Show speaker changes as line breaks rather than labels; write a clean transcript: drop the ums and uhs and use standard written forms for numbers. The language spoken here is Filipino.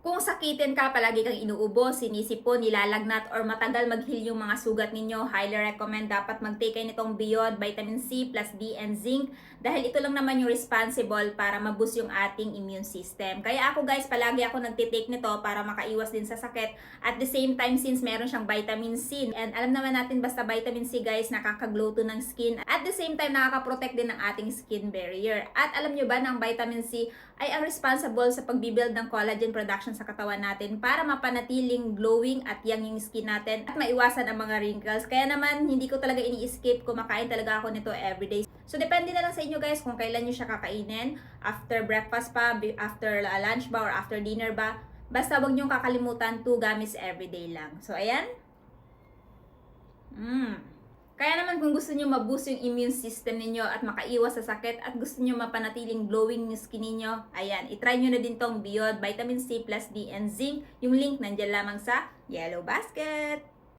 Kung sakitin ka, palagi kang inuubo, sinisipon, nilalagnat, or matagal mag-heal yung mga sugat ninyo, highly recommend dapat mag-take kayo nitong Beyond Vitamin C plus D and Zinc dahil ito lang naman yung responsible para ma-boost yung ating immune system. Kaya ako guys, palagi ako nagtitake nito para makaiwas din sa sakit. At the same time, since meron siyang vitamin C, and alam naman natin basta vitamin C guys, nakakaglow to ng skin. At the same time, nakaka-protect din ng ating skin barrier. At alam nyo ba na ang vitamin C ay ang responsible sa pagbibuild ng collagen production sa katawan natin para mapanatiling glowing at young yung skin natin at maiwasan ang mga wrinkles. Kaya naman, hindi ko talaga ini-skip, kumakain talaga ako nito everyday. So, depende na lang sa inyo guys kung kailan nyo siya kakainin, after breakfast pa, after lunch ba, or after dinner ba. Basta wag nyo kakalimutan 2 gummies everyday lang. So, ayan. Kaya naman kung gusto niyo ma-boost yung immune system ninyo at makaiwas sa sakit at gusto niyo mapanatiling glowing yung skin ninyo, ayan, itry nyo na din tong Beyond Vitamin C plus D and Zinc. Yung link nandiyan lamang sa yellow basket.